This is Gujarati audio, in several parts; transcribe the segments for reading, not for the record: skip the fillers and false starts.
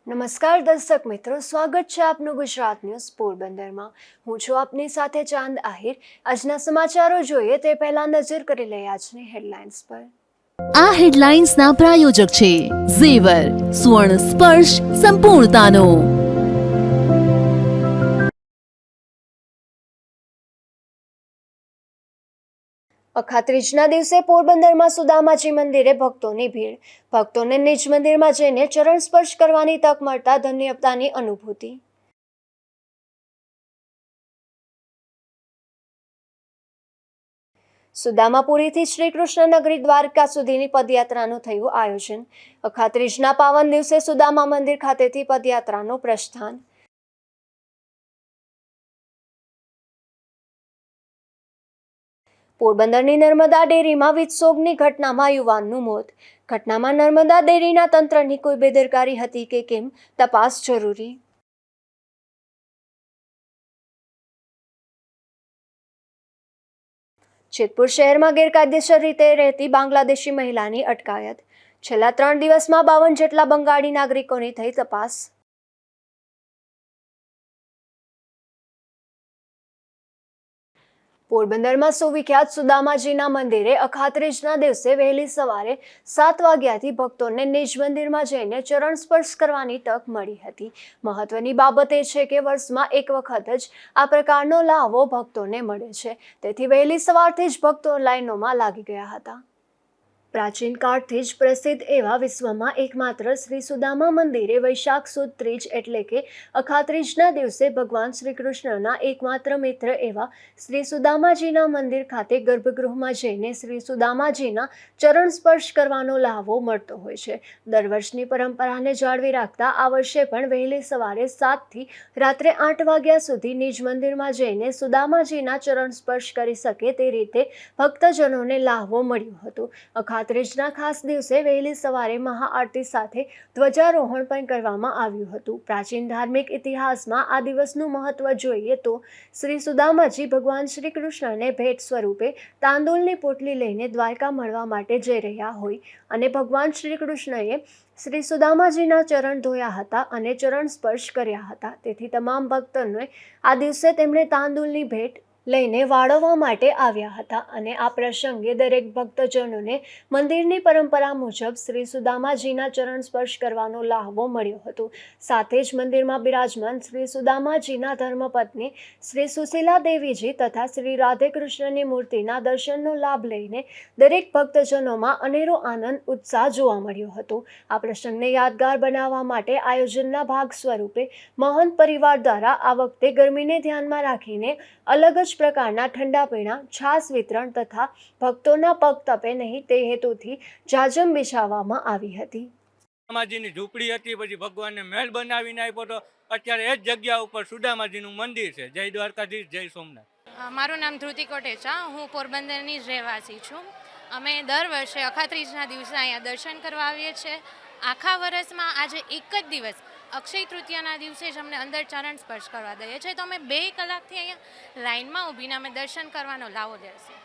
નમસ્કાર દર્શક મિત્રો, સ્વાગત છે આપનું ગુજરાત ન્યૂઝ પોરબંદરમાં। હું છું આપની સાથે ચાંદ આહિર। આજના સમાચારો જોઈએ તે પહેલા નજર કરી લઈએ આજની હેડલાઇન્સ પર। આ હેડલાઇન્સના પ્રાયોજક છે ઝેવર, સુવર્ણ સ્પર્શ સંપૂર્ણતાનો। અખાત્રીજના દિવસે પોરબંદરમાં સુદામાજી મંદિરે ભક્તોની ભીડ। ભક્તોને નિજ મંદિરમાં જઈને ચરણ સ્પર્શ કરવાની તક મળતા ધન્યતાની અનુભૂતિ। સુદામાપુરીથી શ્રી કૃષ્ણ નગરી દ્વારકા સુધીની પદયાત્રાનું થયું આયોજન। અખાત્રીજના પાવન દિવસે સુદામા મંદિર ખાતેથી પદયાત્રાનું પ્રસ્થાન। પોરબંદરની નર્મદા ડેરીમાં વીજસોગની ઘટનામાં યુવાનનું મોત। ઘટનામાં નર્મદા ડેરીના તંત્રની કોઈ બેદરકારી હતી કે કેમ, તપાસ જરૂરી। જેતપુર શહેરમાં ગેરકાયદેસર રીતે રહેતી બાંગ્લાદેશી મહિલાની અટકાયત। છેલ્લા 3 દિવસમાં 52 જેટલા બંગાળી નાગરિકોની થઈ તપાસ। પોરબંદરમાં સુવિખ્યાત સુદામાજીના મંદિરે અખાત્રીજના દિવસે વહેલી સવારે 7 વાગ્યાથી ભક્તોને નિજ મંદિરમાં જઈને ચરણ સ્પર્શ કરવાની તક મળી હતી। મહત્વની બાબત એ છે કે વર્ષમાં એક વખત જ આ પ્રકારનો લાહવો ભક્તોને મળે છે, તેથી વહેલી સવારથી જ ભક્તો લાઈનોમાં લાગી ગયા હતા। પ્રાચીન કાળથી જ પ્રસિદ્ધ એવા વિશ્વમાં એકમાત્ર શ્રી સુદામા મંદિરે વૈશાખ સુદ ત્રીજ એટલે કે અખાત્રીજના દિવસે ભગવાન શ્રી કૃષ્ણના એકમાત્ર મિત્ર એવા શ્રી સુદામાજીના મંદિર ખાતે ગર્ભગૃહમાં જઈને શ્રી સુદામાજીના ચરણ સ્પર્શ કરવાનો લાહવો મળતો હોય છે। દર વર્ષની પરંપરાને જાળવી રાખતા આ વર્ષે પણ વહેલી સવારે 7થી રાત્રે 8 વાગ્યા સુધી નિજ મંદિરમાં જઈને સુદામાજીના ચરણ સ્પર્શ કરી શકે તે રીતે ભક્તજનોને લાહવો મળ્યો હતો। અખાત્રીજના ખાસ દિવસે વહેલી સવારે મહાઆરતી સાથે ધ્વજારોહણ પણ કરવામાં આવ્યું હતું। પ્રાચીન ધાર્મિક ઇતિહાસમાં આ દિવસનું મહત્વ જોઈએ તો શ્રી સુદામાજી ભગવાન શ્રી કૃષ્ણને ભેટ સ્વરૂપે તાંદૂળની પોટલી લઈને દ્વારકા મળવા માટે જઈ રહ્યા હોય અને ભગવાન શ્રી કૃષ્ણએ શ્રી સુદામાજીના ચરણ ધોયા હતા અને ચરણ સ્પર્શ કર્યા હતા, તેથી તમામ ભક્તોને આ દિવસે તેમણે તાંદૂળની ભેટ લઈને વાળવા માટે આવ્યા હતા અને આ પ્રસંગે દરેક ભક્તજનોને મંદિરની પરંપરા મુજબ શ્રી સુદામાજીના ચરણ સ્પર્શ કરવાનો લાહવો મળ્યો હતો। સાથે જ મંદિરમાં બિરાજમાન શ્રી સુદામાજીના ધર્મપત્ની શ્રી સુશીલા દેવીજી તથા શ્રી રાધે કૃષ્ણની મૂર્તિના દર્શનનો લાભ લઈને દરેક ભક્તજનોમાં અનેરો આનંદ ઉત્સાહ જોવા મળ્યો હતો। આ પ્રસંગને યાદગાર બનાવવા માટે આયોજનના ભાગ સ્વરૂપે મહંત પરિવાર દ્વારા આ વખતે ગરમીને ધ્યાનમાં રાખીને અલગ જ પ્રકારના ઠંડા પીણા, છાશ વિતરણ તથા ભક્તોના પગ તપે નહીં તે હેતુથી જાજમ બિછાવવામાં આવી હતી। સુદામાજીની ઝૂંપડી હતી, પછી ભગવાનને મહેલ બનાવીને આપ્યો તો અત્યારે એ જ જગ્યા ઉપર સુદામાજીનું મંદિર છે। જય દ્વારકાધીશ, જય સોમનાથ। મારું નામ ધ્રુતિ કોટેચા, હું પોરબંદરની જ રહેવાસી છું। અમે દર વર્ષે અખાત્રીજના દિવસે અહીંયા દર્શન કરવા આવીએ છીએ। આખા વર્ષમાં આજે એક જ દિવસ અક્ષય તૃતીયાના દિવસે જ અમને અંદર ચરણ સ્પર્શ કરવા દઈએ છીએ, તો અમે 2 કલાકથી અહીંયા લાઇનમાં ઊભીને અમે દર્શન કરવાનો લાવો લેશે।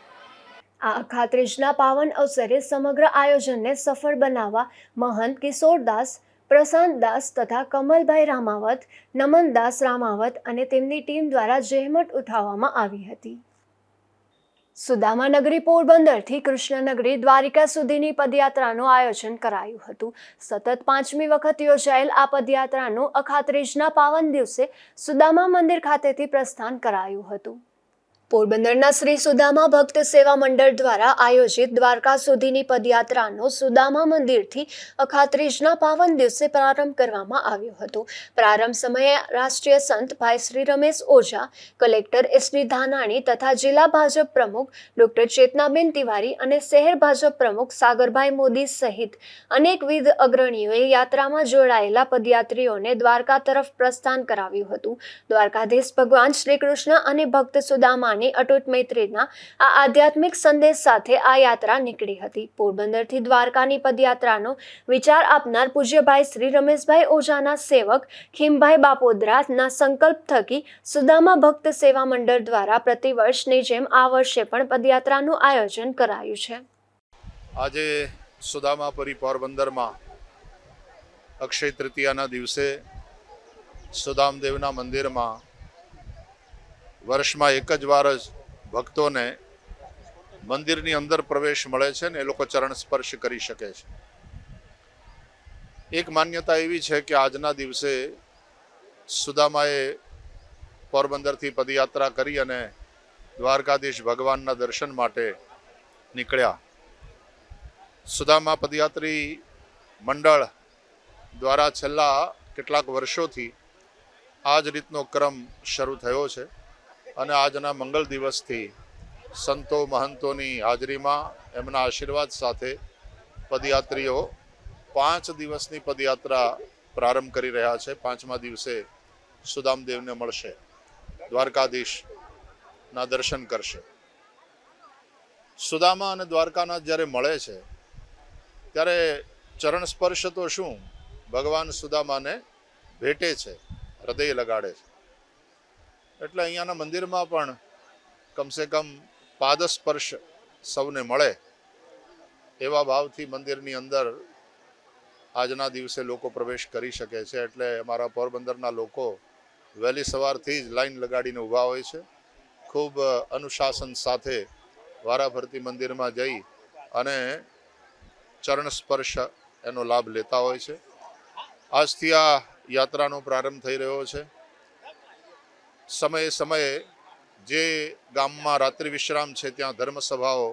આ અખાત્રીજના પાવન અવસરે સમગ્ર આયોજનને સફળ બનાવવા મહંત કિશોરદાસ, પ્રશાંતદાસ તથા કમલભાઈ રામાવત, નમનદાસ રામાવત અને તેમની ટીમ દ્વારા જહેમત ઉઠાવવામાં આવી હતી। સુદામા નગરી પોરબંદરથી કૃષ્ણનગરી દ્વારિકા સુધીની પદયાત્રાનું આયોજન કરાયું હતું। સતત 5મી વખત યોજાયેલ આ પદયાત્રાનું અખાત્રીજના પાવન દિવસે સુદામા મંદિર ખાતેથી પ્રસ્થાન કરાયું હતું। પોરબંદરના શ્રી સુદામા ભક્ત સેવા મંડળ દ્વારા આયોજિત દ્વારકા સુધીની પદયાત્રાનો સુદામા મંદિરથી અખાત્રીજના પાવન દિવસે પ્રારંભ કરવામાં આવ્યો હતો। પ્રારંભ સમયે રાષ્ટ્રીય સંત ભાઈ શ્રી રમેશ ઓઝા, કલેક્ટર એસડી ધાનાણી તથા જિલ્લા ભાજપ પ્રમુખ ડોક્ટર ચેતનાબેન તિવારી અને શહેર ભાજપ પ્રમુખ સાગરભાઈ મોદી સહિત અનેકવિધ અગ્રણીઓએ યાત્રામાં જોડાયેલા પદયાત્રીઓને દ્વારકા તરફ પ્રસ્થાન કરાવ્યું હતું। દ્વારકાધીશ ભગવાન શ્રી કૃષ્ણ અને ભક્ત સુદામાની અતૂટ મૈત્રીના આ આધ્યાત્મિક સંદેશ સાથે આ યાત્રા નીકળી હતી। પોરબંદરથી દ્વારકાની પદયાત્રાનો વિચાર આપનાર પૂજ્યભાઈ શ્રી રમેશભાઈ ઓઝાના સેવક ખીમભાઈ બાપોદરાના સંકલ્પ થકી સુદામા ભક્ત સેવા મંડળ દ્વારા પ્રતિવર્ષની જેમ આ વર્ષે પણ પદયાત્રાનું આયોજન કરાયું છે। આજે સુદામાપુરી પોરબંદરમાં અક્ષય તૃતીયાના દિવસે સુદામદેવના મંદિરમાં વર્ષમાં એક જ વાર જ ભક્તોને મંદિરની અંદર પ્રવેશ મળે છે ને એ લોકો ચરણ સ્પર્શ કરી શકે છે. એક માન્યતા એવી છે કે આજના દિવસે સુદામાએ પોરબંદરથી પદયાત્રા કરી અને દ્વારકાધીશ ભગવાનના દર્શન માટે નીકળ્યા. સુદામા પદયાત્રી મંડળ દ્વારા છેલ્લા કેટલાક વર્ષોથી આ જ રીતનો ક્રમ શરૂ થયો છે અને આજના મંગળ દિવસથી સંતો મહંતોની હાજરીમાં એમના આશીર્વાદ સાથે પદયાત્રીઓ 5 દિવસની પદયાત્રા પ્રારંભ કરી રહ્યા છે. 5મા દિવસે સુદામદેવને મળશે, દ્વારકાધીશના દર્શન કરશે. સુદામા અને દ્વારકાનાથ જ્યારે મળે છે ત્યારે ચરણ સ્પર્શ તો શું, ભગવાન સુદામાને ભેટે છે, હૃદય લગાડે છે. એટલે અહીંયાના મંદિરમાં પણ કમસે કમ પાદસ્પર્શ સૌને મળે એવા ભાવથી મંદિરની અંદર આજના દિવસે લોકો પ્રવેશ કરી શકે છે. એટલે અમારા પોરબંદરના લોકો વહેલી સવારથી જ લાઈન લગાડીને ઊભા હોય છે. ખૂબ અનુશાસન સાથે વારાફરતી મંદિરમાં જઈ અને ચરણ સ્પર્શ એનો લાભ લેતા હોય છે. આજથી આ યાત્રાનો પ્રારંભ થઈ રહ્યો છે. સમયે સમયે જે ગામમાં રાત્રિ વિશ્રામ છે ત્યાં ધર્મસભાઓ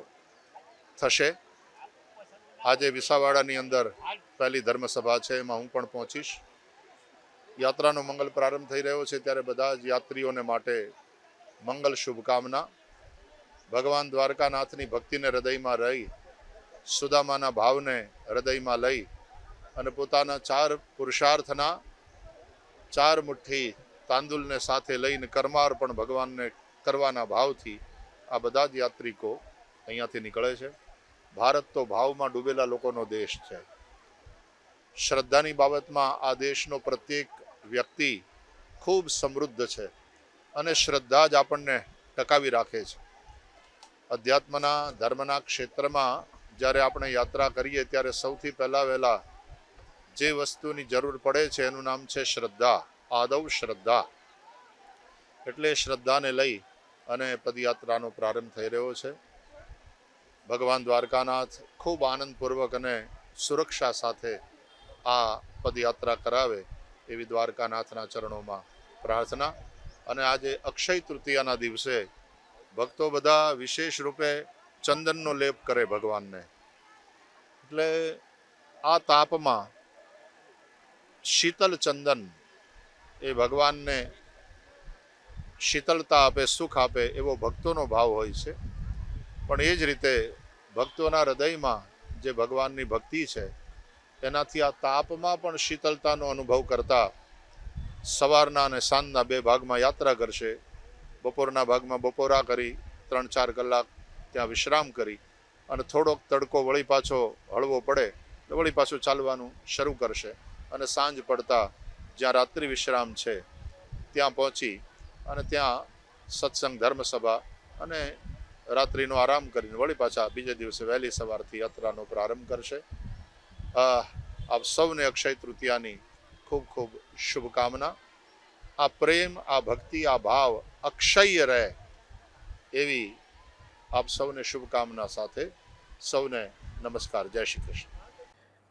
થશે. આજે વિસાવાડાની અંદર પહેલી ધર્મસભા છે, એમાં હું પણ પહોંચીશ. યાત્રાનો મંગલ પ્રારંભ થઈ રહ્યો છે ત્યારે બધા જ યાત્રીઓને માટે મંગલ શુભકામના. ભગવાન દ્વારકાનાથની ભક્તિને હૃદયમાં રહી, સુદામાના ભાવને હૃદયમાં લઈ અને પોતાના 4 પુરુષાર્થના 4 મુઠ્ઠી તાંદુલને સાથે લઈને કર્માર્પણ ભગવાનને કરવાના ભાવથી આ બધા જ યાત્રિકો અહીંયાથી નીકળે છે. ભારત તો ભાવમાં ડૂબેલા લોકોનો દેશ છે. શ્રદ્ધાની બાબતમાં આ દેશનો પ્રત્યેક વ્યક્તિ ખૂબ સમૃદ્ધ છે અને શ્રદ્ધા જ આપણને ટકાવી રાખે છે. અધ્યાત્મના ધર્મના ક્ષેત્રમાં જ્યારે આપણે યાત્રા કરીએ ત્યારે સૌથી વહેલા જે વસ્તુની જરૂર પડે છે એનું નામ છે શ્રદ્ધા. આદૌ શ્રદ્ધા. એટલે શ્રદ્ધાને લઈ અને પદયાત્રાનો પ્રારંભ થઈ રહ્યો છે. ભગવાન દ્વારકાનાથ ખૂબ આનંદપૂર્વક અને સુરક્ષા સાથે આ પદયાત્રા કરાવે એવી દ્વારકાનાથના ચરણોમાં પ્રાર્થના. અને આજે અક્ષય તૃતીયાના દિવસે ભક્તો બધા વિશેષ રૂપે ચંદનનો લેપ કરે ભગવાનને. એટલે આ તાપમાં શીતલ ચંદન એ ભગવાનને શીતળતા આપે, સુખ આપે એવો ભક્તોનો ભાવ હોય છે. પણ એ જ રીતે ભક્તોના હૃદયમાં જે ભગવાનની ભક્તિ છે એનાથી આ તાપમાં પણ શીતળતાનો અનુભવ કરતા સવારના અને સાંજના 2 ભાગમાં યાત્રા કરશે. બપોરના ભાગમાં બપોરા કરી 3-4 કલાક ત્યાં વિશ્રામ કરી અને થોડોક તડકો વળી પાછો હળવો પડે તો વળી પાછું ચાલવાનું શરૂ કરશે. અને સાંજ પડતા જ્યાં રાત્રિ વિશ્રામ છે ત્યાં પહોંચી અને ત્યાં સત્સંગ ધર્મસભા અને રાત્રિનો આરામ કરીને વળી પાછા બીજે દિવસે વહેલી સવારથી યાત્રાનો પ્રારંભ કરશે. આપ સૌને અક્ષય તૃતીયાની ખૂબ ખૂબ શુભકામના. આ પ્રેમ, આ ભક્તિ, આ ભાવ અક્ષય રહે એવી આપ સૌને શુભકામના સાથે સૌને નમસ્કાર. જય શ્રી કૃષ્ણ.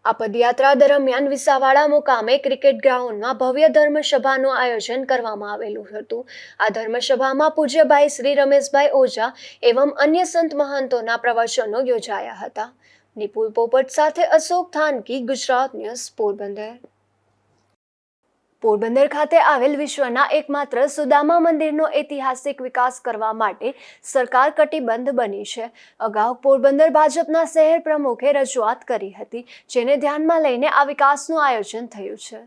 આ પદયાત્રા દરમિયાન વિસાવાડા મુકામે ક્રિકેટ ગ્રાઉન્ડમાં ભવ્ય ધર્મસભાનું આયોજન કરવામાં આવેલું હતું. આ ધર્મસભામાં પૂજ્યભાઈ શ્રી રમેશભાઈ ઓઝા એવં અન્ય સંત મહંતોના પ્રવચનો યોજાયા હતા. નિપુલ પોપટ સાથે અશોક થાનકી, ગુજરાત ન્યૂઝ, પોરબંદર. પોરબંદર ખાતે આવેલ વિશ્વના એકમાત્ર સુદામા મંદિરનો ઐતિહાસિક વિકાસ કરવા માટે સરકાર કટિબદ્ધ બની છે. અગાઉ પોરબંદર ભાજપના શહેર પ્રમુખે રજૂઆત કરી હતી, જેને ધ્યાનમાં લઈને આ વિકાસનું આયોજન થયું છે.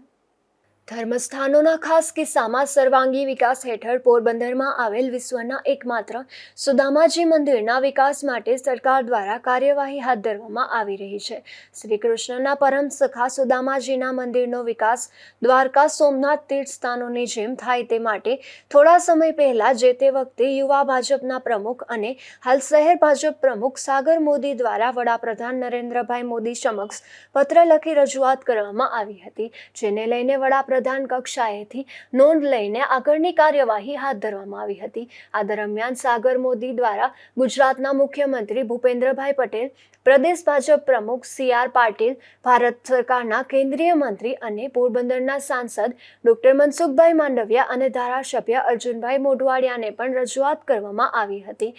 ધર્મસ્થાનોના ખાસ કિસ્સામાં સર્વાંગી વિકાસ હેઠળ પોરબંદરમાં આવેલ વિશ્વના એકમાત્ર સુદામાજી મંદિરના વિકાસ માટે સરકાર દ્વારા કાર્યવાહી હાથ ધરવામાં આવી રહી છે. શ્રી કૃષ્ણના પરમ સખા સુદામાજીના મંદિરનો વિકાસ દ્વારકા સોમનાથ તીર્થ સ્થાનોની જેમ થાય તે માટે થોડા સમય પહેલા જે તે વખતે યુવા ભાજપના પ્રમુખ અને હાલ શહેર ભાજપ પ્રમુખ સાગર મોદી દ્વારા વડાપ્રધાન નરેન્દ્રભાઈ મોદી સમક્ષ પત્ર લખી રજૂઆત કરવામાં આવી હતી, જેને લઈને વડાપ્રધાન કક્ષાએથી નોંધ લઈને આગળની કાર્યવાહી હાથ ધરવામાં આવી હતી. આ દરમિયાન સાગર મોદી દ્વારા ગુજરાતના મુખ્યમંત્રી ભૂપેન્દ્રભાઈ પટેલ, પ્રદેશ ભાજપ પ્રમુખ CR પાટીલ, ભારત સરકારના કેન્દ્રીય મંત્રી અને પોરબંદરના સાંસદ ડોક્ટર મનસુખભાઈ માંડવિયા અને ધારાસભ્ય અર્જુનભાઈ મોઢવાડિયાને પણ રજૂઆત કરવામાં આવી હતી.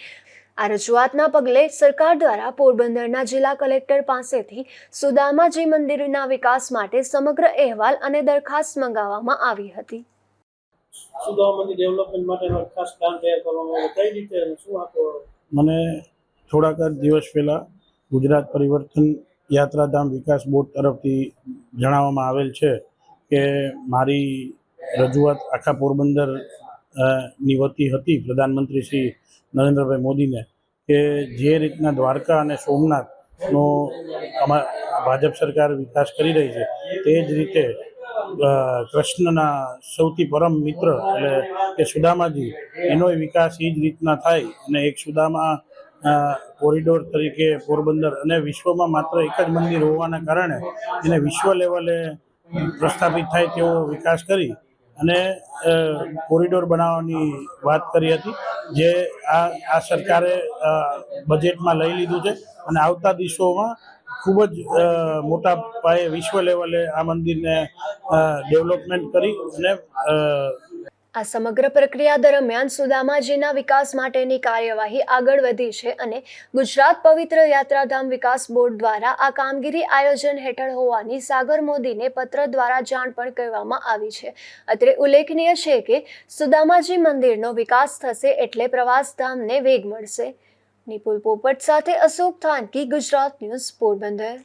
આ રજૂઆતના પગલે સરકાર દ્વારા પોરબંદરના જિલ્લા કલેક્ટર પાસેથી સુદામાજી મંદિરના વિકાસ માટે સમગ્ર અહેવાલ અને દરખાસ્ત મંગાવવામાં આવી હતી. સુદામા મંદિર ડેવલપમેન્ટ માટેનો ખાસ પ્લાન તૈયાર કરવામાં આવ્યો. કઈ રીતે શું આપો? મને થોડાક જ દિવસ પહેલાં ગુજરાત પરિવર્તન યાત્રાધામ વિકાસ બોર્ડ તરફથી જણાવવામાં આવેલ છે કે મારી રજૂઆત આખા પોરબંદર ની વતી હતી પ્રધાનમંત્રી શ્રી નરેન્દ્રભાઈ મોદીને કે જે રીતના દ્વારકા અને સોમનાથનો ભાજપ સરકાર વિકાસ કરી રહી છે તે જ રીતે કૃષ્ણના સૌથી પરમ મિત્ર એટલે કે સુદામાજી એનો વિકાસ એ જ રીતના થાય અને એક સુદામા કોરિડોર તરીકે પોરબંદર અને વિશ્વમાં માત્ર એક જ મંદિર હોવાના કારણે એને વિશ્વ લેવલે પ્રસ્થાપિત થાય તેવો વિકાસ કરી અને કોરિડોર બનાવવાની વાત કરી હતી, જે આ સરકારે બજેટમાં લઈ લીધું છે અને આવતા દિવસોમાં ખૂબ જ મોટા પાયે વિશ્વ લેવલે આ મંદિરને ડેવલપમેન્ટ કરી અને આ સમગ્ર પ્રક્રિયા દરમિયાન સુદામાજીના વિકાસ માટેની કાર્યવાહી આગળ વધી છે અને ગુજરાત પવિત્ર યાત્રાધામ વિકાસ બોર્ડ દ્વારા આ કામગીરી આયોજન હેઠળ હોવાની સાગર મોદીને પત્ર દ્વારા જાણ પણ કરવામાં આવી છે. અત્રે ઉલ્લેખનીય છે કે સુદામાજી મંદિરનો વિકાસ થશે એટલે પ્રવાસધામને વેગ મળશે. નિપુલ પોપટ સાથે અશોક થાનકી, ગુજરાત ન્યૂઝ, પોરબંદર.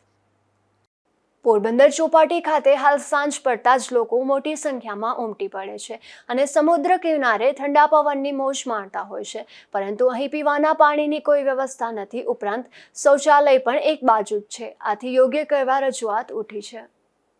પોરબંદર ચોપાટી ખાતે હાલ સાંજ પડતા જ લોકો મોટી સંખ્યામાં ઉમટી પડે છે અને સમુદ્ર કિનારે ઠંડા પવનની મોજ માણતા હોય છે, પરંતુ અહીં પીવાના પાણીની કોઈ વ્યવસ્થા નથી, ઉપરાંત શૌચાલય પણ એક બાજુ જ છે. આથી યોગ્ય કરવા રજૂઆત ઉઠી છે.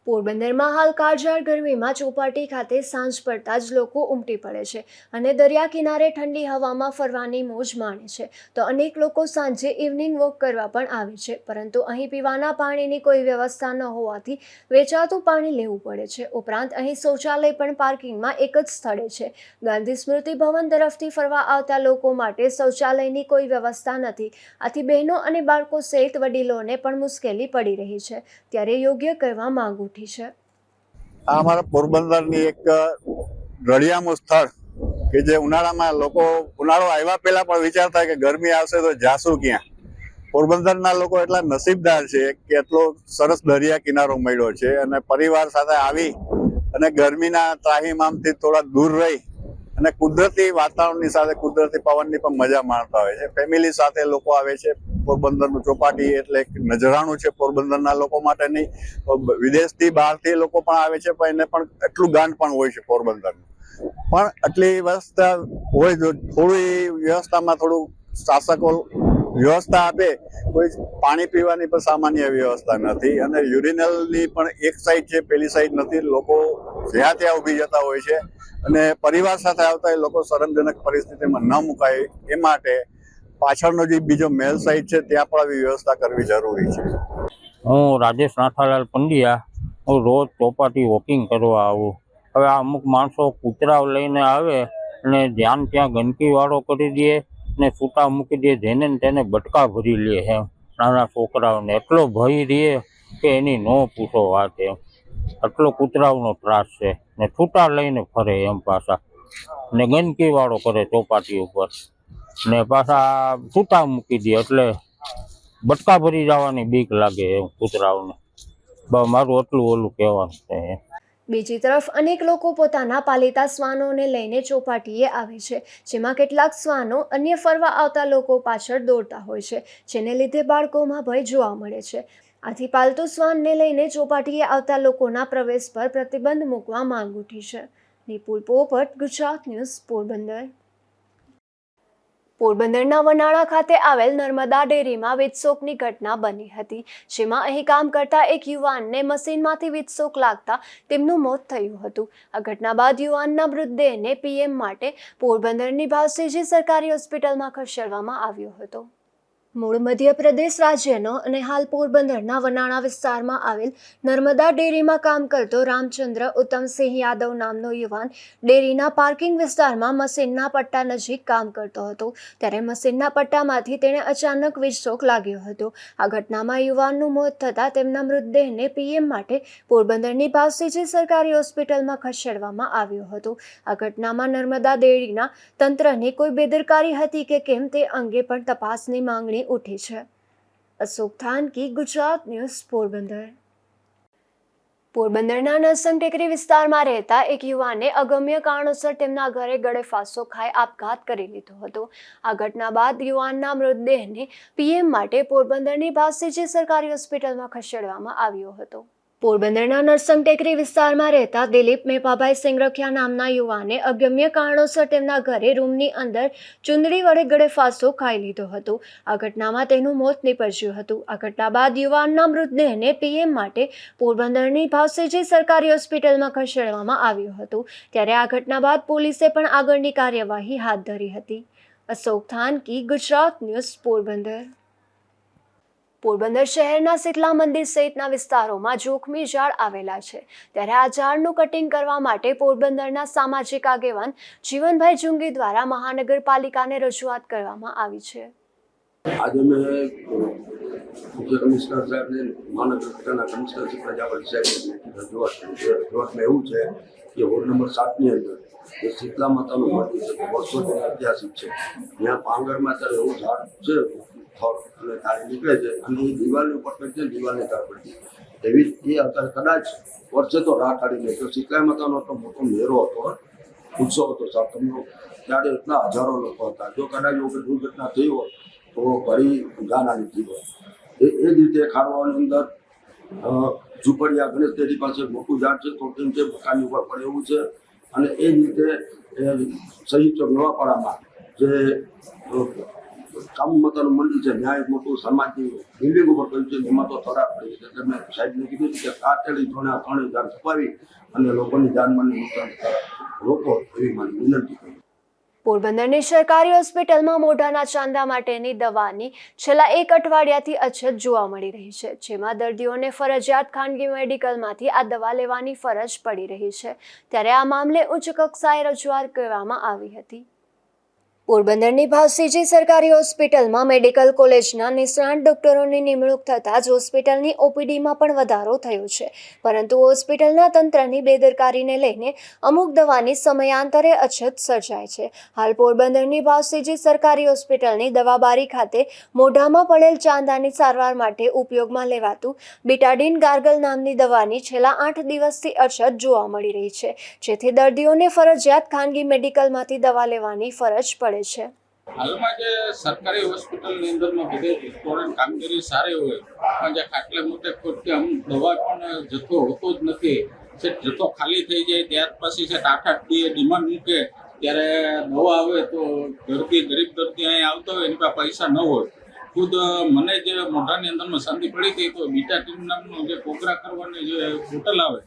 પોરબંદરમાં હાલ કાળઝાળ ગરમીમાં ચોપાટી ખાતે સાંજ પડતા જ લોકો ઉમટી પડે છે અને દરિયા કિનારે ઠંડી હવામાં ફરવાની મોજ માણે છે, તો અનેક લોકો સાંજે ઇવનિંગ વોક કરવા પણ આવે છે, પરંતુ અહીં પીવાના પાણીની કોઈ વ્યવસ્થા ન હોવાથી વેચાતું પાણી લેવું પડે છે. ઉપરાંત અહીં શૌચાલય પણ પાર્કિંગમાં એક જ સ્થળે છે. ગાંધી સ્મૃતિ ભવન તરફથી ફરવા આવતા લોકો માટે શૌચાલયની કોઈ વ્યવસ્થા નથી, આથી બહેનો અને બાળકો સહિત વડીલોને પણ મુશ્કેલી પડી રહી છે, ત્યારે યોગ્ય કરવા માંગ ઉઠી છે. આ અમારા પોરબંદરની એક રળિયામણું સ્થળ કે જે ઉનાળામાં લોકો ઉનાળો આવ્યા પહેલા પણ વિચારતા કે ગરમી આવશે તો જાશું ક્યાં. પોરબંદરના લોકો એટલા નસીબદાર છે કે એટલો સરસ દરિયા કિનારો મળ્યો છે અને પરિવાર સાથે આવી અને ગરમીના ત્રાહિમામથી થોડા દૂર રહી અને કુદરતી વાતાવરણની સાથે કુદરતી પવનની પણ મજા માણતા હોય છે. ફેમિલી સાથે લોકો આવે છે. પોરબંદરનું ચોપાટી એટલે એક નજરાણું છે પોરબંદરના લોકો માટેની. વિદેશથી બહારથી લોકો પણ આવે છે, પણ એને પણ એટલું ગાંઠ પણ હોય છે પોરબંદરનું. પણ આટલી વ્યવસ્થા હોય, જો થોડી વ્યવસ્થામાં થોડું શાસકો વ્યવસ્થા આપે. કોઈ પાણી પીવાની પણ સામાન્ય વ્યવસ્થા નથી અને યુરિનલની પણ એક સાઈડ છે, પેલી સાઈડ નથી. લોકો જ્યાં ત્યાં ઊભી જતા હોય છે અને પરિવાર સાથે આવતા એ લોકો શરમજનક પરિસ્થિતિમાં ન મુકાય એ માટે પાછળનો જે બીજો મેલ સાઈડ છે ત્યાં પણ આવી વ્યવસ્થા કરવી જરૂરી છે. હું રાજેશ નાથાલાલ પંડ્યા, હું રોજ ચોપાટી વોકિંગ કરવા આવું. હવે આ અમુક માણસો કૂતરાઓ લઈને આવે અને ધ્યાન ત્યાં ગંદકીવાળો કરી દે ને છૂટા મૂકી દે, જેને તેને બટકા ભરી લે છે નાના છોકરાઓને. એટલો ભય રહે કે એની ન પૂછો વાત એમ. એટલો કૂતરાઓનો ત્રાસ છે ને છૂટા લઈને ફરે એમ પાછા, ને ગંદકીવાળો કરે ચોપાટી ઉપર ને પાછા છૂટા મૂકી દે એટલે બટકા ભરી જવાની બીક લાગે એમ કૂતરાઓને. મારું એટલું ઓલું કહેવાનું છે. બીજી તરફ અનેક લોકો પોતાના પાલિતા શ્વાનોને લઈને ચોપાટીએ આવે છે, જેમાં કેટલાક શ્વાનો અન્ય ફરવા આવતા લોકો પાછળ દોડતા હોય છે, જેને લીધે બાળકોમાં ભય જોવા મળે છે. આથી પાલતુ શ્વાનને લઈને ચોપાટીએ આવતા લોકોના પ્રવેશ પર પ્રતિબંધ મૂકવા માંગ ઉઠી છે. નિપુલ પોપટ, ગુજરાત ન્યૂઝ, પોરબંદર. પોરબંદરના વનાળા ખાતે આવેલ નર્મદા ડેરીમાં વીજશોકની ઘટના બની હતી, જેમાં અહીં કામ કરતા એક યુવાનને મશીનમાંથી વીજશોક લાગતા તેમનું મોત થયું હતું. આ ઘટના બાદ યુવાનના મૃતદેહને પીએમ માટે પોરબંદરની ભાવસીજી સરકારી હોસ્પિટલમાં ખસેડવામાં આવ્યો હતો. મૂળ મધ્યપ્રદેશ રાજ્યનો અને હાલ પોરબંદરના વનાળા વિસ્તારમાં આવેલ નર્મદા ડેરીમાં કામ કરતો રામચંદ્ર ઉત્તમસિંહ યાદવ નામનો યુવાન ડેરીના પાર્કિંગ વિસ્તારમાં મશીનના પટ્ટા નજીક કામ કરતો હતો. ત્યારે મશીનના પટ્ટામાંથી તેણે અચાનક વીજશોક લાગ્યો હતો. આ ઘટનામાં યુવાનનું મોત થતાં તેમના મૃતદેહને પીએમ માટે પોરબંદરની ભાવસીજી સરકારી હોસ્પિટલમાં ખસેડવામાં આવ્યો હતો. આ ઘટનામાં નર્મદા ડેરીના તંત્રની કોઈ બેદરકારી હતી કે કેમ તે અંગે પણ તપાસની માંગણી ઉઠી છે. અશોક થાનકી, ગુજરાત ન્યૂઝ, પોરબંદર. પોરબંદરના નરસંગ ટેકરી વિસ્તારમાં રહેતા એક યુવાને અગમ્ય કારણોસર તેમના ઘરે ગળે ફાંસો ખાઈ આપઘાત કરી લીધો હતો. આ ઘટના બાદ યુવાનના મૃતદેહને પીએમ માટે પોરબંદરની ભાવસીજી સરકારી હોસ્પિટલમાં ખસેડવામાં આવ્યો હતો. પોરબંદરના નરસંગ ટેકરી વિસ્તારમાં રહેતા દિલીપ મેપાભાઈ સિંગરખિયા નામના યુવાને અગમ્ય કારણોસર તેમના ઘરે રૂમની અંદર ચુંદડી વડે ગળે ફાંસો ખાઈ લીધો હતો. આ ઘટનામાં તેનું મોત નીપજ્યું હતું. આ ઘટના બાદ યુવાનના મૃતદેહને પીએમ માટે પોરબંદરની ભાવસીજી સરકારી હોસ્પિટલમાં ખસેડવામાં આવ્યો હતો. ત્યારે આ ઘટના બાદ પોલીસે પણ આગળની કાર્યવાહી હાથ ધરી હતી. અશોક થાનકી, ગુજરાત ન્યૂઝ, પોરબંદર. પોરબંદર શહેરના શીતલા મંદિર સહિતના વિસ્તારોમાં જોખમી ઝાડ આવેલા છે. ત્યારે આ ઝાડનું કટિંગ કરવા માટે પોરબંદરના સામાજિક આગેવાન જીવનભાઈ જુંગી દ્વારા મહાનગરપાલિકાને રજૂઆત કરવામાં આવી છે. આજે મેં મુખ્ય કમિશનર સાહેબને મહાનગરપાલિકાના કમિશનર શ્રી પ્રજાપતિ સાહેબને રજૂઆતમાં એવું છે કે વોર્ડ નંબર 7ની અંદર જે શીતલા માતાનું મંદિર છે, વર્ષોથી ઐતિહાસિક છે, ત્યાં પાંગરમાં ત્યારે એવું ઝાડ છે અને તાળી નીકળે છે અને એ દિવાલની ઉપર પડતી દિવાલની તાર પડતી એવી એ અત્યારે કદાચ વર્ષે તો રાહ કાઢી લે તો શીતલા માતાનો તો મોટો મેળો હતો, ઉત્સવ હતો સાતમનો, ત્યારે એટલા હજારો લોકો હતા. જો કદાચ એવું દુર્ઘટના થઈ હોય તો ઘણી જાનહાની થઈ હોય. એ જ રીતે ખારવાની અંદર ઝૂંપડિયા ગણેશ ડેરી પાસે મોટું ઝાડ છે, થોડીક છે, મકાનની ઉપર પડે એવું છે. અને એ જ રીતે સંયુક્ત નવાપાડામાં જે કામુ માતાનું મંદિર છે, ત્યાં એક મોટું સમાજની બિલ્ડિંગ ઉપર કહ્યું છે, એમાં તો ખરાબ પડી છે. એટલે મેં સાહેબને કીધું કે તાત્કાલિક ત્રણે ઝાડ છપાવી અને લોકોની જાનમાલને નુકસાન રોકો એવી મારી વિનંતી કરી. પોરબંદરની સરકારી હોસ્પિટલમાં મોઢાના ચાંદા માટેની દવાની છેલ્લા એક અઠવાડિયાથી અછત જોવા મળી રહી છે, જેમાં દર્દીઓને ફરજિયાત ખાનગી મેડિકલમાંથી આ દવા લેવાની ફરજ પડી રહી છે. ત્યારે આ મામલે ઉચ્ચ કક્ષાએ રજૂઆત કરવામાં આવી હતી. પોરબંદરની ભાવસીજી સરકારી હોસ્પિટલમાં મેડિકલ કોલેજના નિષ્ણાત ડોક્ટરોની નિમણૂક થતાં જ હોસ્પિટલની ઓપીડીમાં પણ વધારો થયો છે, પરંતુ હોસ્પિટલના તંત્રની બેદરકારીને લઈને અમુક દવાની સમયાંતરે અછત સર્જાય છે. હાલ પોરબંદરની ભાવસીજી સરકારી હોસ્પિટલની દવાબારી ખાતે મોઢામાં પડેલ ચાંદાની સારવાર માટે ઉપયોગમાં લેવાતું બીટાડીન ગાર્ગલ નામની દવાની છેલ્લા 8 દિવસથી અછત જોવા મળી રહી છે, જેથી દર્દીઓને ફરજિયાત ખાનગી મેડિકલમાંથી દવા લેવાની ફરજ પડે છે. હાલમાં જે સરકારી હોસ્પિટલની અંદરમાં બધે સ્ટુડન્ટ કામગીરી સારી હોય પણ જે ખાટલે મોટે ખોટે અમુક દવા પણ જથ્થો હોતો જ નથી. જથ્થો ખાલી થઈ જાય ત્યાર પછી છે 8-8 દી ડિમાન્ડ મૂકે ત્યારે દવા આવે તો દર્દી ગરીબ દર્દી અહીંયા આવતો હોય એની પાસે પૈસા ન હોય. ખુદ મને જે મોઢાની અંદરમાં સંધિ પડી હતી તો બીટાટીન નામનું જે કોગરા કરવાની જે બોટલ આવે,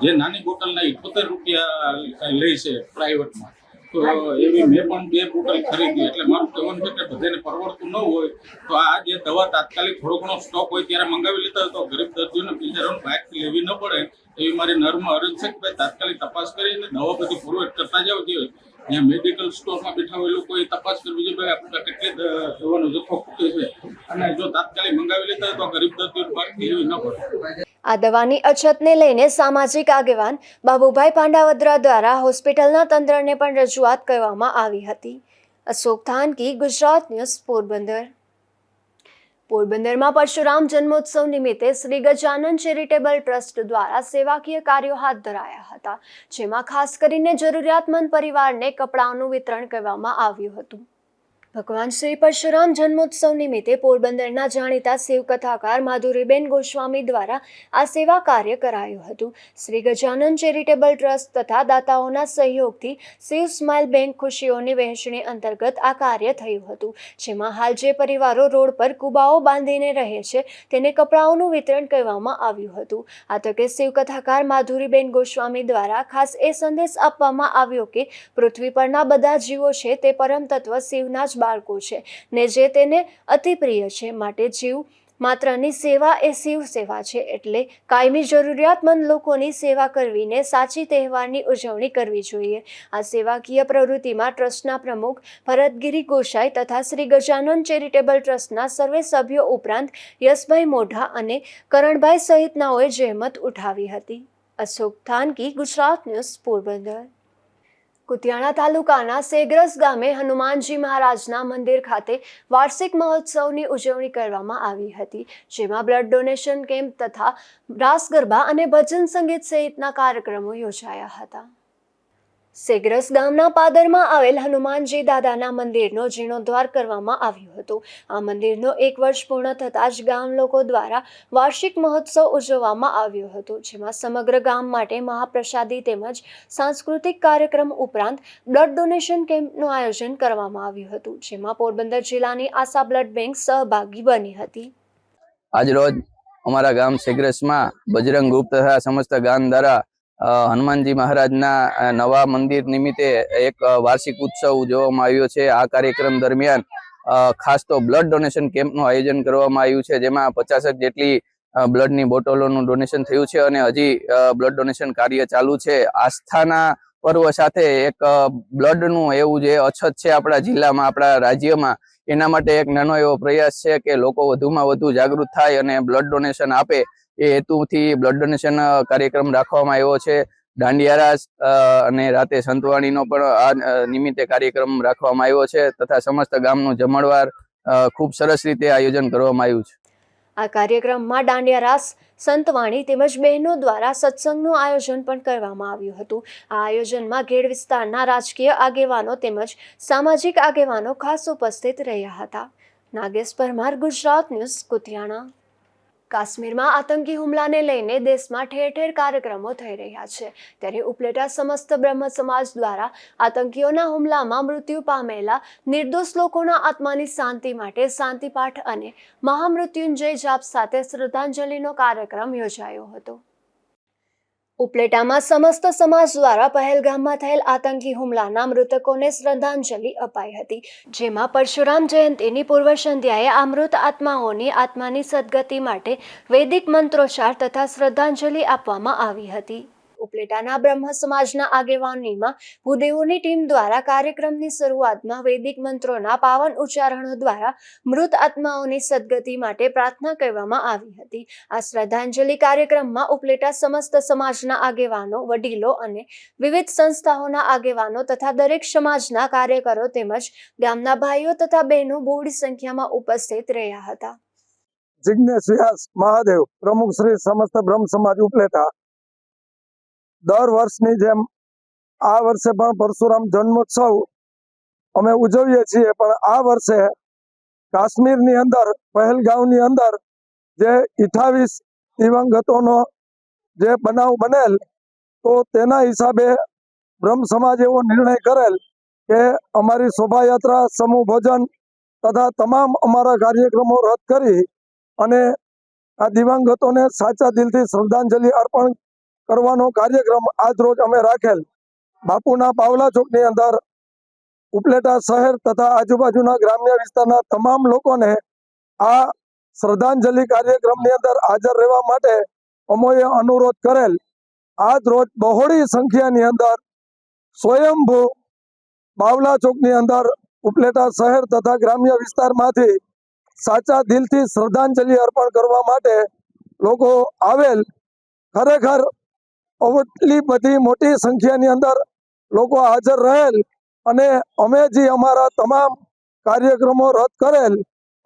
જે નાની બોટલના 78 રૂપિયા લે છે પ્રાઇવેટમાં, તો એવી મેં પણ 2 બોટલ ખરીદી. એટલે મારું કહેવાનું છે કે બધાને પરવડતું ન હોય તો આ જે દવા તાત્કાલિક થોડો ઘણો સ્ટોક હોય ત્યારે મંગાવી લેતા હોય તો ગરીબ દર્દીઓને બિચારાઓને બહારથી લેવી ન પડે એવી મારી નર્મ અરજ છે કે ભાઈ તાત્કાલિક તપાસ કરીને દવા બધી પ્રોવાઈડ કરતા જાવ. જોઈએ ત્યાં મેડિકલ સ્ટોરમાં બેઠા હોય લોકોએ તપાસ કરવી જોઈએ, ભાઈ આપણે કેટલી દવાનો જથ્થો ખૂટે છે અને જો તાત્કાલિક મંગાવી લેતા હોય તો ગરીબ દર્દીઓને બહારથી લેવી ન પડે. આ દવાની અછતને લઈને સામાજિક આગેવાન બાબુભાઈ પાંડાવદરા દ્વારા હોસ્પિટલના તંત્રને પણ રજૂઆત કરવામાં આવી હતી. અશોક થાનકી, ગુજરાત ન્યૂઝ, પોરબંદર. પોરબંદરમાં પરશુરામ જન્મોત્સવ નિમિત્તે શ્રી ગજાનન ચેરિટેબલ ટ્રસ્ટ દ્વારા સેવાકીય કાર્યો હાથ ધરાયા હતા, જેમાં ખાસ કરીને જરૂરિયાતમંદ પરિવારને કપડાંનું વિતરણ કરવામાં આવ્યું હતું. ભગવાન શ્રી પરશુરામ જન્મોત્સવ નિમિત્તે પોરબંદરના જાણીતા શિવકથાકાર માધુરીબેન ગોસ્વામી દ્વારા આ સેવા કાર્ય કરાયું હતું. શ્રી ગજાનન ચેરિટેબલ ટ્રસ્ટ તથા દાતાઓના સહયોગથી શિવ સ્માઇલ બેંક ખુશીઓની વહેંચણી અંતર્ગત આ કાર્ય થયું હતું, જેમાં હાલ જે પરિવારો રોડ પર કુબાઓ બાંધીને રહે છે તેને કપડાઓનું વિતરણ કરવામાં આવ્યું હતું. આ તકે શિવકથાકાર માધુરીબેન ગોસ્વામી દ્વારા ખાસ એ સંદેશ આપવામાં આવ્યો કે પૃથ્વી પરના બધા જીવો છે તે પરમ તત્વ શિવના જ બાળકો છે ને જે તેને અતિ પ્રિય છે. માટે જીવ માત્રની સેવા એ શિવ સેવા છે, એટલે કાયમી જરૂરિયાતમંદ લોકોની સેવા કરવીને સાચી તહેવારની ઉજવણી કરવી જોઈએ. આ સેવાકીય પ્રવૃત્તિમાં ટ્રસ્ટના પ્રમુખ ભરતગીરી ગોસાઈ તથા શ્રી ગજાનન ચેરિટેબલ ટ્રસ્ટના સર્વે સભ્યો ઉપરાંત યશભાઈ મોઢા અને કરણભાઈ સહિતનાઓએ જહેમત ઉઠાવી હતી. અશોક થાનકી, ગુજરાત ન્યૂઝ, પોરબંદર. કુતિયાણા તાલુકાના સેગ્રસ ગામે હનુમાનજી મહારાજના મંદિર ખાતે વાર્ષિક મહોત્સવની ઉજવણી કરવામાં આવી હતી, જેમાં બ્લડ ડોનેશન કેમ્પ તથા રાસ ગરબા અને ભજન સંગીત સહિતના કાર્યક્રમો યોજાયા હતા. સેગ્રસ ગામના પાદરમાં આવેલ હનુમાનજી દાદાના મંદિરનો જીર્ણોદ્ધાર કરવામાં આવ્યો હતો. આ મંદિરનો 1 વર્ષ પૂર્ણ થતાં જ ગામ લોકો દ્વારા વાર્ષિક મહોત્સવ ઉજવવામાં આવ્યો હતો, જેમાં સમગ્ર ગામ માટે મહાપ્રસાદી તેમજ સાંસ્કૃતિક કાર્યક્રમ ઉપરાંત બ્લડ ડોનેશન કેમ્પનું આયોજન કરવામાં આવ્યું હતું, જેમાં પોરબંદર જિલ્લાની આશા બ્લડ બેંક સહભાગી બની હતી. આજરોજ અમારા ગામ સેગ્રસમાં બજરંગ ગ્રુપ તથા સમસ્ત ગામ દ્વારા હનુમાનજી મહારાજના નવા મંદિર નિમિત્તે એક વાર્ષિક ઉત્સવ ઉજવવામાં આવ્યો છે. આ કાર્યક્રમ દરમિયાન ખાસ તો બ્લડ ડોનેશન કેમ્પનું આયોજન કરવામાં આવ્યું છે, જેમાં 50 જેટલી બ્લડની બોટલોનું ડોનેશન થયું છે અને હજી બ્લડ ડોનેશન કાર્ય ચાલુ છે. આસ્થાના પર્વ સાથે એક બ્લડનું એવું જે અછત છે આપણા જિલ્લામાં, આપણા રાજ્યમાં, એના માટે એક નાનો એવો પ્રયાસ છે કે લોકો વધુમાં વધુ જાગૃત થાય અને બ્લડ ડોનેશન આપે. એ હેતુથી બ્લડ ડોનેશન કાર્યક્રમ રાખવામાં આવ્યો છે. દાંડિયા રાસ અને રાતે સંતવાણીનો પણ આ નિમિત્તે કાર્યક્રમ રાખવામાં આવ્યો છે તથા સમસ્ત ગામનું જમણવાર ખૂબ સરસ રીતે આયોજન કરવામાં આવ્યું છે. આ કાર્યક્રમમાં દાંડિયા રાસ, સંતવાણી તેમજ બહેનો દ્વારા સત્સંગનું આયોજન પણ કરવામાં આવ્યું હતું. આ આયોજનમાં ગેડ વિસ્તારના રાજકીય આગેવાનો તેમજ સામાજિક આગેવાનો ખાસ ઉપસ્થિત રહ્યા હતા. નાગેશ પરમાર, ગુજરાત ન્યૂઝ, કુતિયાણા. કાશ્મીરમાં આતંકી હુમલાને લઈને દેશમાં ઠેર ઠેર કાર્યક્રમો થઈ રહ્યા છે, ત્યારે ઉપલેટા સમસ્ત બ્રહ્મ સમાજ દ્વારા આતંકીઓના હુમલામાં મૃત્યુ પામેલા નિર્દોષ લોકોના આત્માની શાંતિ માટે શાંતિપાઠ અને મહામૃત્યુંજય જાપ સાથે શ્રદ્ધાંજલિનો કાર્યક્રમ યોજાયો હતો. ઉપલેટામાં સમસ્ત સમાજ દ્વારા પહેલગામમાં થયેલ આતંકી હુમલાના મૃતકોને શ્રદ્ધાંજલિ અપાઈ હતી, જેમાં પરશુરામ જયંતિની પૂર્વ સંધ્યાએ આ મૃત આત્માઓની આત્માની સદગતિ માટે વૈદિક મંત્રોચ્ચાર તથા શ્રદ્ધાંજલિ આપવામાં આવી હતી. ઉપલેટાના બ્રહ્મ સમાજના આગેવાનીમાં ભૂદેવોની ટીમ દ્વારા કાર્યક્રમની શરૂઆતમાં વૈદિક મંત્રોના પાવન ઉચ્ચારણો દ્વારા મૃત આત્માઓની સદગતિ માટે પ્રાર્થના કરવામાં આવી હતી. આ શ્રદ્ધાંજલિ કાર્યક્રમમાં ઉપલેટા સમસ્ત સમાજના આગેવાનો, વડીલો અને વિવિધ સંસ્થાઓના આગેવાનો તથા દરેક સમાજના કાર્યકરો તેમજ ગામના ભાઈઓ તથા બહેનો બહોળી સંખ્યામાં ઉપસ્થિત રહ્યા હતા. જિજ્ઞેશ વ્યાસ મહાદેવ, પ્રમુખ શ્રી સમસ્ત બ્રહ્મ સમાજ ઉપલેટા. દર વર્ષની જેમ આ વર્ષે પણ પરશુરામ જન્મોત્સવ અમે ઉજવીએ છીએ, પણ આ વર્ષે કાશ્મીરની અંદર પહેલગામની અંદર જે 28 દિવંગતોનો જે બનાવ બનેલ, તો તેના હિસાબે બ્રહ્મ સમાજ એવો નિર્ણય કરેલ કે અમારી શોભાયાત્રા, સમૂહ ભોજન તથા તમામ અમારા કાર્યક્રમો રદ કરી અને આ દિવંગતોને સાચા દિલથી શ્રદ્ધાંજલિ અર્પણ કરવાનો કાર્યક્રમ આજ રોજ અમે રાખેલ. બાપુના પાવલા ચોકની અંદર ઉપલેટા શહેર તથા આજુબાજુના ગ્રામ્ય વિસ્તારના તમામ લોકોને આ શ્રદ્ધાંજલિ કાર્યક્રમની અંદર હાજર રહેવા માટે અમોએ અનુરોધ કરેલ. આજ રોજ બહોળી સંખ્યાની અંદર સ્વયંભૂ બાવલા ચોકની અંદર ઉપલેટા શહેર તથા ગ્રામ્ય વિસ્તારમાંથી સાચા દિલથી શ્રદ્ધાંજલિ અર્પણ કરવા માટે લોકો આવેલ. ખરેખર એટલી બધી મોટી સંખ્યાની અંદર લોકો હાજર રહેલ અને અમે જે અમારા તમામ કાર્યક્રમો રદ કરેલ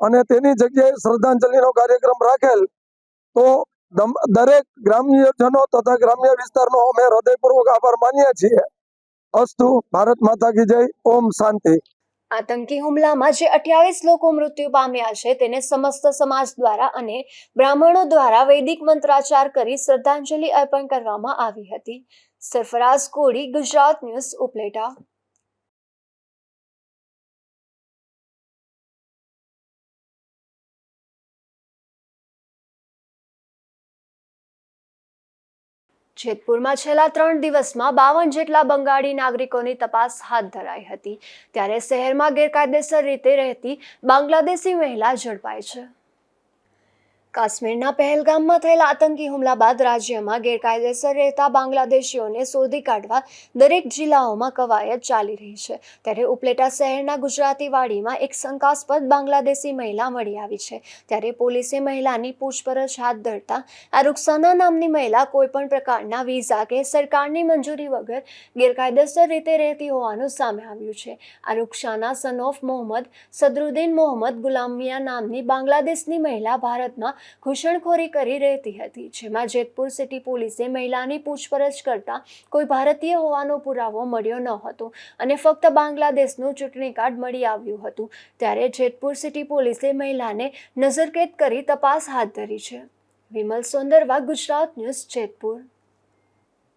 અને તેની જગ્યાએ શ્રદ્ધાંજલિનો કાર્યક્રમ રાખેલ, તો દરેક ગ્રામ્યજનો તથા ગ્રામ્ય વિસ્તારનો અમે હૃદયપૂર્વક આભાર માનીએ છીએ. અસ્તુ. ભારત માતા કી જય. ઓમ શાંતિ. આતંકી હુમલામાં જે 28 લોકો મૃત્યુ પામ્યા છે તેને સમસ્ત સમાજ દ્વારા અને બ્રાહ્મણો દ્વારા વૈદિક મંત્રાચાર કરી શ્રદ્ધાંજલિ અર્પણ કરવામાં આવી હતી. સરફરાઝ કોડી, ગુજરાત ન્યૂઝ, ઉપલેટા. જેતપુરમાં છેલ્લા 3 દિવસમાં 52 જેટલા બંગાળી નાગરિકોની તપાસ હાથ ધરાઈ હતી. ત્યારે શહેરમાં ગેરકાયદેસર રીતે રહેતી બાંગ્લાદેશી મહિલા ઝડપાઈ છે. કાશ્મીરના પહેલગામમાં થયેલા આતંકી હુમલા બાદ રાજ્યમાં ગેરકાયદેસર રહેતા બાંગ્લાદેશીઓને શોધી કાઢવા દરેક જિલ્લાઓમાં કવાયત ચાલી રહી છે. ત્યારે ઉપલેટા શહેરના ગુજરાતીવાડીમાં એક શંકાસ્પદ બાંગ્લાદેશી મહિલા મળી આવી છે. ત્યારે પોલીસે મહિલાની પૂછપરછ હાથ ધરતા આ રૂકસાના નામની મહિલા કોઈપણ પ્રકારના વિઝા કે સરકારની મંજૂરી વગર ગેરકાયદેસર રીતે રહેતી હોવાનું સામે આવ્યું છે. આ રૂકસાના સન ઓફ મોહમ્મદ સદરુદ્દીન મોહમ્મદ ગુલામિયા નામની બાંગ્લાદેશની મહિલા ભારતમાં ઘૂસણખોરી કરી રહેતી હતી. જેમાં જેતપુર સિટી પોલીસે મહિલાની પૂછપરછ કરતા કોઈ ભારતીય હોવાનો પુરાવો મળ્યો ન હતો અને ફક્ત બાંગ્લાદેશનું ચૂંટણી કાર્ડ મળી આવ્યું હતું. ત્યારે જેતપુર સિટી પોલીસે મહિલાને નજરકેદ કરી તપાસ હાથ ધરી છે. વિમલ સોંદરવા, ગુજરાત ન્યૂઝ, જેતપુર.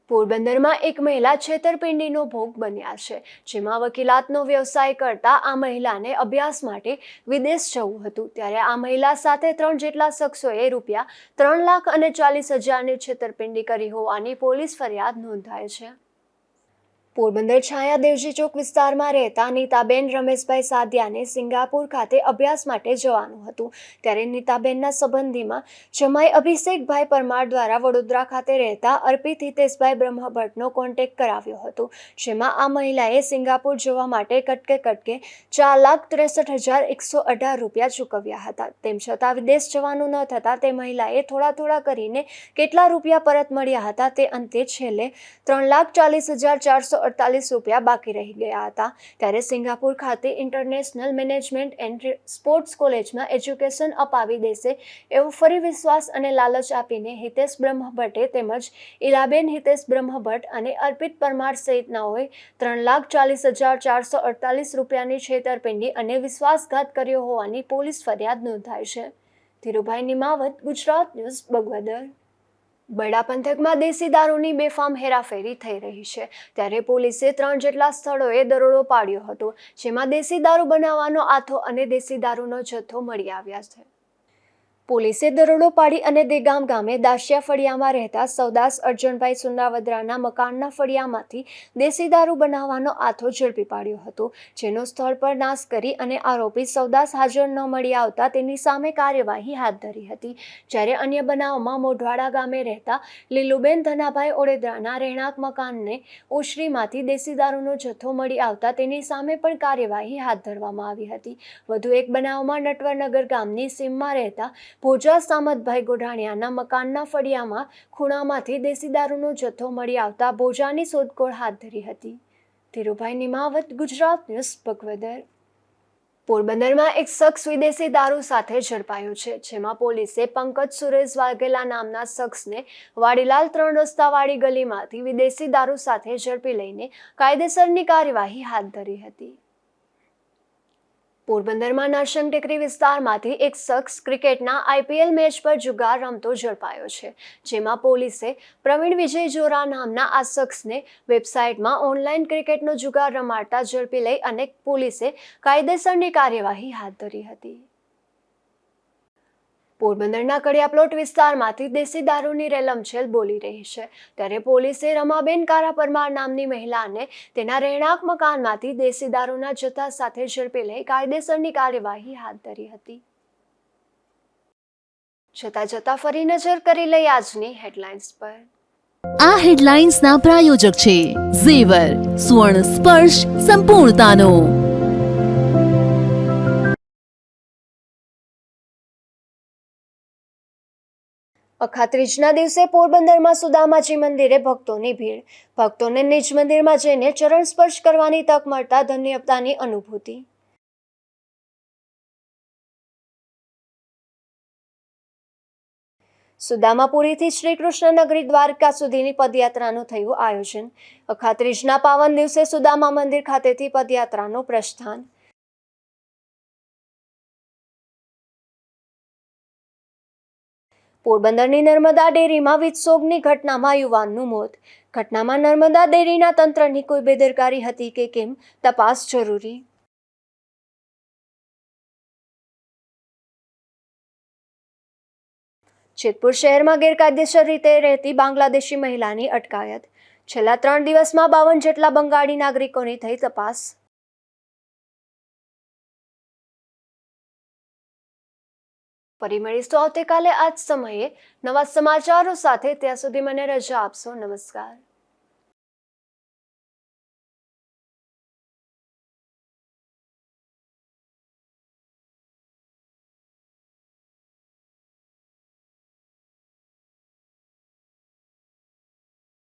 પોરબંદરમાં એક મહિલા છેતરપિંડીનો ભોગ બન્યા છે. જેમાં વકીલાતનો વ્યવસાય કરતા આ મહિલાને અભ્યાસ માટે વિદેશ જવું હતું. ત્યારે આ મહિલા સાથે 3 જેટલા શખ્સોએ રૂપિયા 3,40,000ની છેતરપિંડી કરી હોવાની પોલીસ ફરિયાદ નોંધાઈ છે. પોરબંદર છાયા દેવજી ચોક વિસ્તારમાં રહેતા નીતાબેન રમેશભાઈ સાદિયાને સિંગાપુર ખાતે અભ્યાસ માટે જવાનું હતું. ત્યારે નીતાબેનના સંબંધીમાં જમાઈ અભિષેકભાઈ પરમાર દ્વારા વડોદરા ખાતે રહેતા અર્પિત હિતેશભાઈ બ્રહ્મભટ્ટનો કોન્ટેક્ટ કરાવ્યો હતો. જેમાં આ મહિલાએ સિંગાપુર જવા માટે કટકે 4,63,118 રૂપિયા ચૂકવ્યા હતા. તેમ છતાં વિદેશ જવાનું ન થતાં તે મહિલાએ થોડા કરીને કેટલા રૂપિયા પરત મળ્યા હતા તે અંતે છેલ્લે 3,40,448 રૂપિયા બાકી રહી ગયા હતા. ત્યારે સિંગાપુર ખાતે ઇન્ટરનેશનલ મેનેજમેન્ટ એન્ડ સ્પોર્ટ્સ કોલેજમાં એજ્યુકેશન અપાવી દેશે એવો ફરી વિશ્વાસ અને લાલચ આપીને હિતેશ બ્રહ્મભટ્ટે તેમજ ઇલાબેન હિતેશ બ્રહ્મભટ્ટ અને અર્પિત પરમાર સહિતનાઓએ 3,40,448 રૂપિયાની છેતરપિંડી અને વિશ્વાસઘાત કર્યો હોવાની પોલીસ ફરિયાદ નોંધાઈ છે. ધીરુભાઈ નિમાવત, ગુજરાત ન્યૂઝ, બગવદર. બરડા પંથકમાં દેશી દારૂની બેફામ હેરાફેરી થઈ રહી છે. ત્યારે પોલીસે 3 જેટલા સ્થળોએ દરોડો પાડ્યો હતો. જેમાં દેશી દારૂ બનાવવાનો આથો અને દેશી દારૂનો જથ્થો મળી આવ્યા છે. પોલીસે દરોડો પાડી અને દેગામ ગામે દાશિયા ફળિયામાં રહેતા સૌદાસ અર્જણભાઈ સુંડાવદરાના મકાનના ફળિયામાંથી દેશી દારૂ બનાવવાનો આથો ઝડપી પાડ્યો હતો. જેનો સ્થળ પર નાશ કરી અને આરોપી સૌદાસ હાજર ન મળી આવતા તેની સામે કાર્યવાહી હાથ ધરી હતી. જ્યારે અન્ય બનાવમાં મોઢવાડા ગામે રહેતા લીલુબેન ધનાભાઈ ઓડેદરાના રહેણાંક મકાનને ઓશરીમાંથી દેશી દારૂનો જથ્થો મળી આવતા તેની સામે પણ કાર્યવાહી હાથ ધરવામાં આવી હતી. વધુ એક બનાવમાં નટવરનગર ગામની સીમમાં રહેતા ભોજા સામતભાઈ ગોઢાણિયાના મકાનના ફળિયામાં ખૂણામાંથી દેશી દારૂનો જથ્થો મળી આવતા ભોજાની શોધખોળ હાથ ધરી હતી. ધીરુભાઈ નિમાવત, ગુજરાત ન્યૂઝ, બગવદર. પોરબંદરમાં એક શખ્સ વિદેશી દારૂ સાથે ઝડપાયો છે. જેમાં પોલીસે પંકજ સુરેશ વાઘેલા નામના શખ્સને વાડીલાલ 3 રસ્તાવાળી ગલીમાંથી વિદેશી દારૂ સાથે ઝડપી લઈને કાયદેસરની કાર્યવાહી હાથ ધરી હતી. પોરબંદરમાં નરસંગ ટેકરી વિસ્તારમાંથી એક શખ્સ ક્રિકેટના IPL મેચ પર જુગાર રમતો ઝડપાયો છે. જેમાં પોલીસે પ્રવીણ વિજય જોરા નામના આ શખ્સને વેબસાઇટમાં ઓનલાઈન ક્રિકેટનો જુગાર રમાડતા ઝડપી લઈ અને પોલીસે કાયદેસરની કાર્યવાહી હાથ ધરી હતી. પોરબંદરના કડિયાપ્લોટ વિસ્તારમાંથી દેશી દારૂની રેલમછેલ બોલી રહી છે. ત્યારે પોલીસે રમાબેન કારા પરમાર નામની મહિલાને તેના રહેણાંક મકાનમાંથી દેશી દારૂના જથ્થા સાથે ઝડપી લઈ કાયદેસરની કાર્યવાહી હાથ ધરી હતી. જતા ફરી નજર કરી લઈ આજની હેડલાઇન્સ પર. આ હેડલાઇન્સના પ્રાયોજક છે ઝેવર, સુવર્ણ સ્પર્શ સંપૂર્ણતાનો. અખાત્રીજના દિવસે પોરબંદરમાં સુદામાજી મંદિરે ભક્તોની ભીડ. ભક્તોને નિજ મંદિરમાં જઈને ચરણ સ્પર્શ કરવાની તક મળતા ધન્યતાની અનુભૂતિ. સુદામાપુરીથી શ્રી કૃષ્ણ નગરી દ્વારકા સુધીની પદયાત્રાનું થયું આયોજન. અખાત્રીજના પાવન દિવસે સુદામા મંદિર ખાતેથી પદયાત્રાનું પ્રસ્થાન. પોરબંદરની નર્મદા ડેરીમાં વિસ્ફોટની ઘટનામાં યુવાનનું મોત. ઘટનામાં નર્મદા ડેરીના તંત્રની કોઈ બેદરકારી હતી કે કેમ, તપાસ જરૂરી. જેતપુર શહેરમાં ગેરકાયદેસર રીતે રહેતી બાંગ્લાદેશી મહિલાની અટકાયત. છેલ્લા 3 દિવસમાં 52 જેટલા બંગાળી નાગરિકોની થઈ તપાસ. ફરી મળીશું આવતીકાલે આ જ સમયે નવા સમાચારો સાથે. ત્યાં સુધી મને રજા આપશો. નમસ્કાર.